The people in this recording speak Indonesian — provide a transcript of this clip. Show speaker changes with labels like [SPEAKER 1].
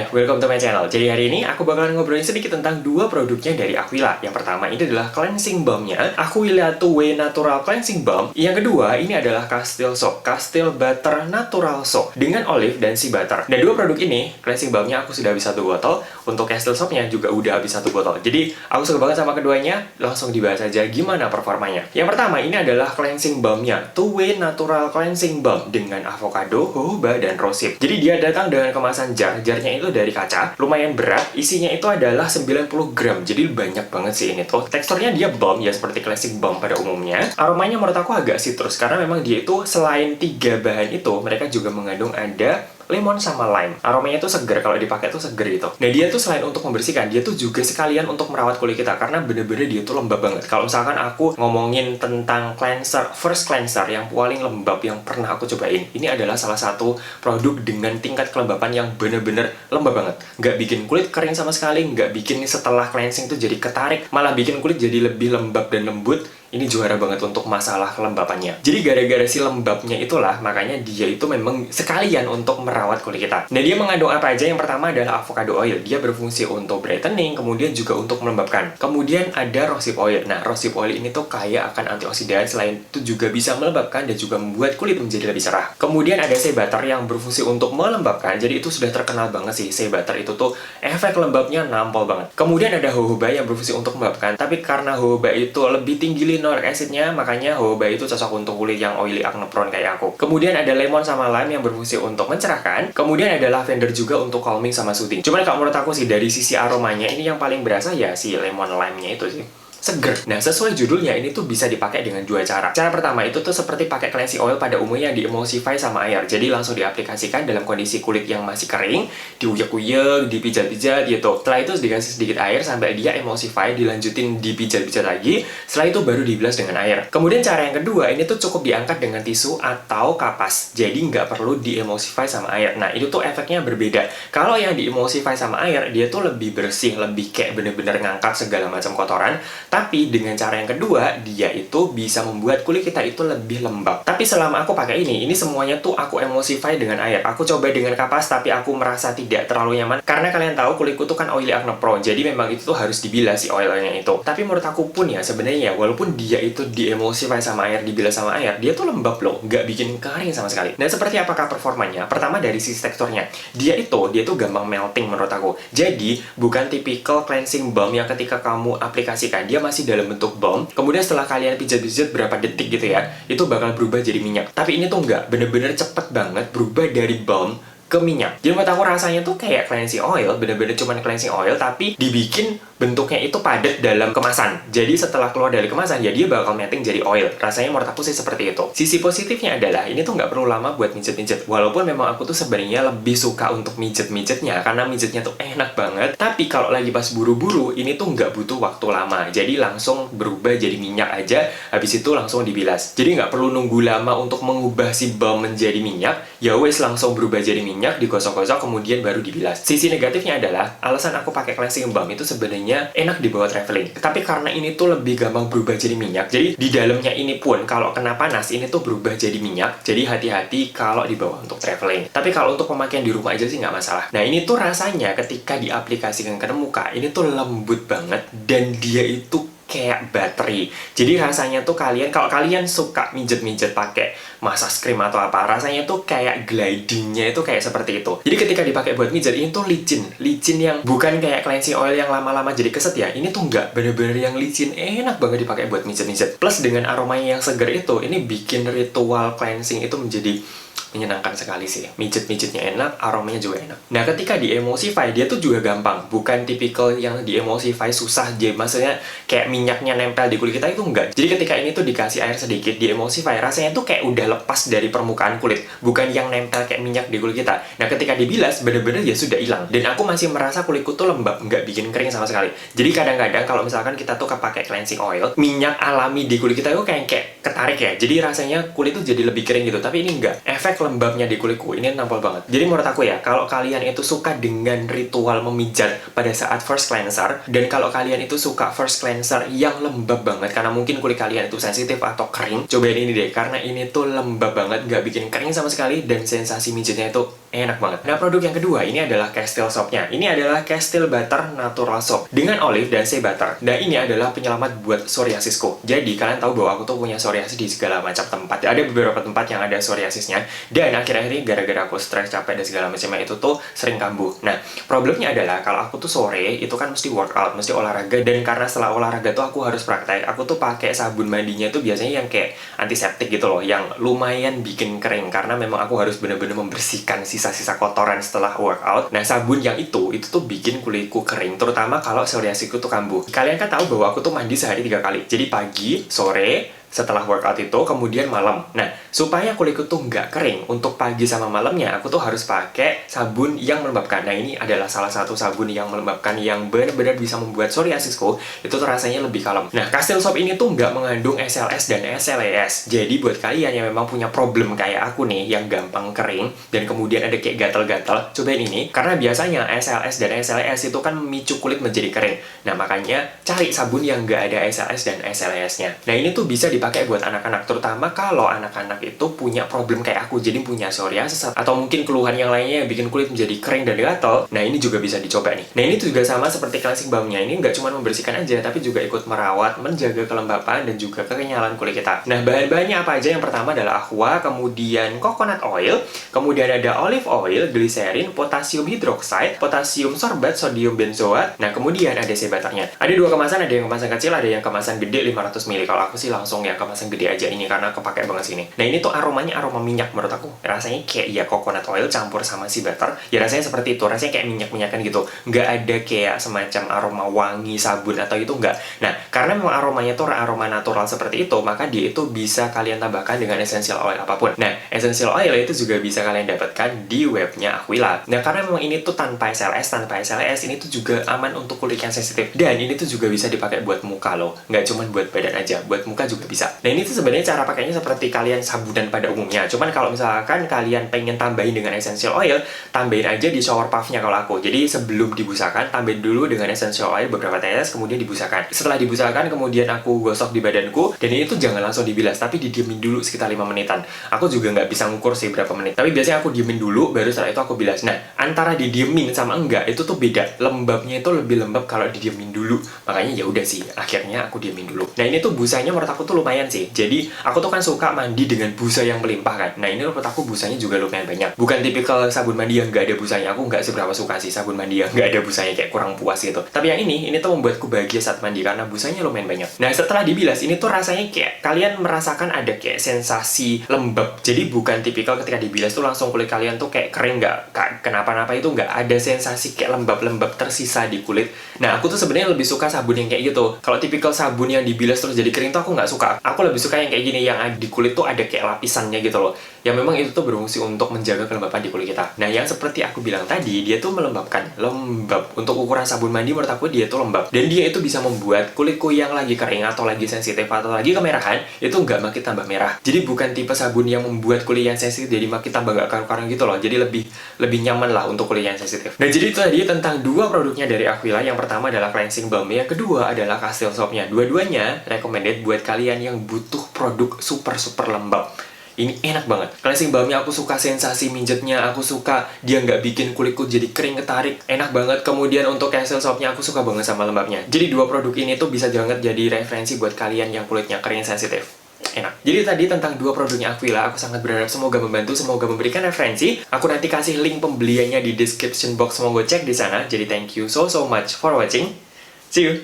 [SPEAKER 1] Hai, welcome to my channel. Jadi hari ini aku bakalan ngobrolin sedikit tentang dua produknya dari Aquila. Yang pertama ini adalah cleansing balm-nya, Aquila 2-Way Natural Cleansing Balm. Yang kedua ini adalah Castile Soap, Castile Butter Natural Soap dengan olive dan sea butter. Dan dua produk ini, cleansing balm-nya aku sudah habis 1 botol, untuk Castile Soap-nya juga udah habis 1 botol. Jadi aku suka banget sama keduanya, langsung dibahas aja gimana performanya. Yang pertama ini adalah cleansing balm-nya, 2-Way Natural Cleansing Balm dengan avocado, jojoba, dan rosehip. Jadi dia datang dengan kemasan jar. Jarnya itu dari kaca, lumayan berat, isinya itu adalah 90 gram, jadi banyak banget sih ini tuh. Teksturnya dia balm ya, seperti classic balm pada umumnya. Aromanya menurut aku agak citrus, karena memang dia itu selain 3 bahan itu, mereka juga mengandung ada lemon sama lime. Aromanya tuh seger, kalau dipakai tuh seger gitu. Nah dia tuh selain untuk membersihkan, dia tuh juga sekalian untuk merawat kulit kita, karena bener-bener dia tuh lembab banget. Kalau misalkan aku ngomongin tentang cleanser, first cleanser yang paling lembab yang pernah aku cobain, ini adalah salah satu produk dengan tingkat kelembapan yang bener-bener lembab banget. Nggak bikin kulit kering sama sekali, nggak bikin setelah cleansing tuh jadi ketarik, malah bikin kulit jadi lebih lembab dan lembut. Ini juara banget untuk masalah kelembapannya. Jadi gara-gara si lembabnya itulah, makanya dia itu memang sekalian untuk merawat kulit kita. Nah dia mengandung apa aja? Yang pertama adalah avocado oil. Dia berfungsi untuk brightening, kemudian juga untuk melembabkan. Kemudian ada rosehip oil. Nah rosehip oil ini tuh kaya akan antioksidan, selain itu juga bisa melembabkan dan juga membuat kulit menjadi lebih cerah. Kemudian ada shea butter yang berfungsi untuk melembabkan. Jadi itu sudah terkenal banget sih, shea butter itu tuh efek lembabnya nampol banget. Kemudian ada jojoba yang berfungsi untuk melembabkan, tapi karena jojoba itu lebih tinggi linoleic acidnya, makanya jojoba itu cocok untuk kulit yang oily acne prone kayak aku. Kemudian ada lemon sama lime yang berfungsi untuk mencerahkan. Kemudian ada lavender juga untuk calming sama soothing. Cuman kalau menurut aku sih dari sisi aromanya ini yang paling berasa ya si lemon lime-nya itu sih. Seger. Nah, sesuai judulnya, ini tuh bisa dipakai dengan 2 cara. Cara pertama itu tuh seperti pakai cleansing oil pada umumnya yang diemulsify sama air. Jadi langsung diaplikasikan dalam kondisi kulit yang masih kering, diuyak-uyak, dipijat-pijat gitu. Setelah itu dikasih sedikit air sampai dia emulsify, dilanjutin dipijat-pijat lagi. Setelah itu baru dibilas dengan air. Kemudian cara yang kedua, ini tuh cukup diangkat dengan tisu atau kapas. Jadi nggak perlu diemulsify sama air. Nah, itu tuh efeknya berbeda. Kalau yang diemulsify sama air, dia tuh lebih bersih, lebih kayak bener-bener ngangkat segala macam kotoran. Tapi dengan cara yang kedua, dia itu bisa membuat kulit kita itu lebih lembab. Tapi selama aku pakai ini semuanya tuh aku emulsify dengan air. Aku coba dengan kapas, tapi aku merasa tidak terlalu nyaman. Karena kalian tahu kulitku tuh kan oily acne prone, jadi memang itu tuh harus dibilas si oilnya itu. Tapi menurut aku pun ya, sebenarnya walaupun dia itu diemulsify sama air, dibilas sama air, dia tuh lembab loh, nggak bikin kering sama sekali. Dan seperti apakah performanya? Pertama dari sisi teksturnya. Dia tuh gampang melting menurut aku. Jadi, bukan tipikal cleansing balm yang ketika kamu aplikasikan, dia masih dalam bentuk balm, kemudian setelah kalian pijat-pijat berapa detik gitu ya, itu bakal berubah jadi minyak. Tapi ini tuh enggak, bener-bener cepet banget berubah dari balm ke minyak. Jadi menurut aku rasanya tuh kayak cleansing oil, bener-bener cuman cleansing oil, tapi dibikin bentuknya itu padat dalam kemasan. Jadi setelah keluar dari kemasan, ya dia bakal melting jadi oil. Rasanya menurut aku sih seperti itu. Sisi positifnya adalah, ini tuh nggak perlu lama buat mijet-mijet. Walaupun memang aku tuh sebenarnya lebih suka untuk mijet-mijetnya, karena mijetnya tuh enak banget. Tapi kalau lagi pas buru-buru, ini tuh nggak butuh waktu lama. Jadi langsung berubah jadi minyak aja, habis itu langsung dibilas. Jadi nggak perlu nunggu lama untuk mengubah si balm menjadi minyak. Ya wes langsung berubah jadi minyak, digosok-gosok, kemudian baru dibilas. Sisi negatifnya adalah, alasan aku pakai cleansing balm itu sebenarnya enak dibawa traveling. Tapi karena ini tuh lebih gampang berubah jadi minyak, jadi di dalamnya ini pun kalau kena panas, ini tuh berubah jadi minyak. Jadi hati-hati kalau dibawa untuk traveling. Tapi kalau untuk pemakaian di rumah aja sih nggak masalah. Nah ini tuh rasanya ketika diaplikasikan ke muka, ini tuh lembut banget, dan dia itu kayak bateri. Jadi rasanya tuh kalau kalian suka mijet-mijet pakai massage cream atau apa, rasanya tuh kayak glidingnya itu kayak seperti itu. Jadi ketika dipakai buat mijet, ini tuh licin yang bukan kayak cleansing oil yang lama-lama jadi keset ya. Ini tuh nggak, bener-bener yang licin, enak banget dipakai buat mijet-mijet. Plus dengan aromanya yang seger itu, ini bikin ritual cleansing itu menjadi menyenangkan sekali sih. Mijet-mijetnya enak, aromanya juga enak. Nah, ketika di-emulsify, dia tuh juga gampang. Bukan tipikal yang di-emulsify susah. Jadi, maksudnya kayak minyaknya nempel di kulit kita itu enggak. Jadi, ketika ini tuh dikasih air sedikit, di-emulsify, rasanya tuh kayak udah lepas dari permukaan kulit. Bukan yang nempel kayak minyak di kulit kita. Nah, ketika dibilas, bener-bener ya sudah hilang. Dan aku masih merasa kulitku tuh lembab, nggak bikin kering sama sekali. Jadi, kadang-kadang kalau misalkan kita tuh pakai cleansing oil, minyak alami di kulit kita itu kayak ketarik ya. Jadi, rasanya kulit tuh jadi lebih kering gitu. Tapi ini enggak. Efek lembabnya di kulitku ini nampol banget. Jadi menurut aku ya, kalau kalian itu suka dengan ritual memijat pada saat first cleanser, dan kalau kalian itu suka first cleanser yang lembab banget, karena mungkin kulit kalian itu sensitif atau kering, cobain ini deh, karena ini tuh lembab banget, nggak bikin kering sama sekali, dan sensasi mijitnya itu enak banget. Nah, produk yang kedua ini adalah Castile Soap-nya. Ini adalah Castile Butter Natural Soap dengan olive dan shea butter. Nah, ini adalah penyelamat buat psoriasisku. Jadi, kalian tahu bahwa aku tuh punya psoriasis di segala macam tempat. Ada beberapa tempat yang ada psoriasisnya. Dan akhir-akhir ini gara-gara aku stres, capek, dan segala macamnya itu tuh sering kambuh. Nah, problemnya adalah kalau aku tuh sore, itu kan mesti workout, mesti olahraga. Dan karena setelah olahraga tuh aku harus praktek, aku tuh pakai sabun mandinya tuh biasanya yang kayak antiseptik gitu loh, yang lumayan bikin kering. Karena memang aku harus bener-bener membersihkan sisa-sisa kotoran setelah workout. Nah, sabun yang itu tuh bikin kulitku kering, terutama kalau psoriasisku tuh kambuh. Kalian kan tahu bahwa aku tuh mandi sehari 3 kali. Jadi pagi, sore, setelah workout itu, kemudian malam. Nah, supaya kulitku tuh nggak kering, untuk pagi sama malamnya, aku tuh harus pakai sabun yang melembabkan. Nah, ini adalah salah satu sabun yang melembabkan yang benar-benar bisa membuat psoriasisku itu tuh rasanya lebih kalem. Nah, Castile Soap ini tuh nggak mengandung SLS dan SLES. Jadi, buat kalian yang memang punya problem kayak aku nih, yang gampang kering, dan kemudian ada kayak gatal-gatal, cobain ini. Karena biasanya SLS dan SLES itu kan memicu kulit menjadi kering. Nah, makanya cari sabun yang nggak ada SLS dan SLES-nya. Nah, ini tuh bisa dipakai buat anak-anak, terutama kalau anak-anak itu punya problem kayak aku, jadi punya psoriasis atau mungkin keluhan yang lainnya yang bikin kulit menjadi kering dan gatal. Nah, ini juga bisa dicoba nih. Nah, ini juga sama seperti cleansing balmnya, ini nggak cuma membersihkan aja, tapi juga ikut merawat, menjaga kelembapan dan juga kekenyalan kulit kita. Nah, bahan-bahannya apa aja? Yang pertama adalah aqua, kemudian coconut oil, kemudian ada olive oil, glycerin, potassium hydroxide, potassium sorbat, sodium benzoat. Nah, kemudian ada shea butternya. Ada dua kemasan, ada yang kemasan kecil, ada yang kemasan gede 500 ml. Kalau aku sih langsung yang kemasan gede aja ini karena kepake banget sini. Nah, ini tuh aromanya aroma minyak menurut aku. Rasanya kayak ya coconut oil campur sama shea butter. Ya rasanya seperti itu, rasanya kayak minyak-minyakan gitu. Nggak ada kayak semacam aroma wangi sabun atau itu nggak. Nah, karena memang aromanya tuh aroma natural seperti itu, maka dia itu bisa kalian tambahkan dengan essential oil apapun. Nah, essential oil itu juga bisa kalian dapatkan di webnya Aquila. Nah, karena memang ini tuh tanpa SLS, ini tuh juga aman untuk kulit yang sensitif. Dan ini tuh juga bisa dipakai buat muka loh. Nggak cuma buat badan aja, buat muka juga bisa. Nah, ini tuh sebenarnya cara pakainya seperti kalian sabunan pada umumnya. Cuman kalau misalkan kalian pengen tambahin dengan essential oil, tambahin aja di shower puff-nya kalau aku. Jadi sebelum dibusakan, tambahin dulu dengan essential oil beberapa tetes, kemudian dibusakan. Setelah dibusakan, kemudian aku gosok di badanku. Dan ini tuh jangan langsung dibilas, tapi didiemin dulu sekitar 5 menitan. Aku juga nggak bisa ngukur sih berapa menit. Tapi biasanya aku diemin dulu, baru setelah itu aku bilas. Nah, antara didiemin sama enggak, itu tuh beda. Lembabnya itu lebih lembab kalau didiemin dulu. Makanya ya udah sih, akhirnya aku diemin dulu. Nah, ini tuh busanya menurut aku tuh lumayan sih. Jadi, aku tuh kan suka mandi dengan busa yang melimpah kan. Nah, ini menurut aku busanya juga lumayan banyak. Bukan tipikal sabun mandi yang nggak ada busanya. Aku nggak seberapa suka sih sabun mandi yang nggak ada busanya, kayak kurang puas gitu. Tapi yang ini tuh membuatku bahagia saat mandi karena busanya lumayan banyak. Nah, setelah dibilas, ini tuh rasanya kayak kalian merasakan ada kayak sensasi lembab. Jadi, bukan tipikal ketika dibilas tuh langsung kulit kalian tuh kayak kering, nggak kenapa-napa, itu nggak ada sensasi kayak lembab-lembab tersisa di kulit. Nah, aku tuh sebenarnya lebih suka sabun yang kayak gitu. Kalau tipikal sabun yang dibilas terus jadi kering tuh aku nggak suka. Aku lebih suka yang kayak gini, yang di kulit tuh ada kayak lapisannya gitu loh. Yang memang itu tuh berfungsi untuk menjaga kelembapan di kulit kita. Nah, yang seperti aku bilang tadi, dia tuh melembabkan. Lembab. Untuk ukuran sabun mandi menurut aku dia tuh lembab. Dan dia itu bisa membuat kulitku yang lagi kering atau lagi sensitif atau lagi kemerahan, itu nggak makin tambah merah. Jadi bukan tipe sabun yang membuat kulit yang sensitif jadi makin tambah nggak karu-karu gitu loh. Jadi lebih nyaman lah untuk kulit yang sensitif. Nah, jadi itu tadi tentang dua produknya dari Aquila. Yang pertama adalah cleansing balm, yang kedua adalah Castile Soap-nya. Dua-duanya recommended buat kalian yang butuh produk super lembab. Ini enak banget. Cleansing balmnya aku suka sensasi minjetnya, aku suka dia nggak bikin kulitku jadi kering ketarik, enak banget. Kemudian untuk Castile Soap-nya aku suka banget sama lembabnya. Jadi dua produk ini tuh bisa banget jadi referensi buat kalian yang kulitnya kering sensitif. Enak. Jadi tadi tentang dua produknya Aquila, aku sangat berharap semoga membantu, semoga memberikan referensi. Aku nanti kasih link pembeliannya di description box, semoga cek di sana. Jadi thank you so much for watching. See you.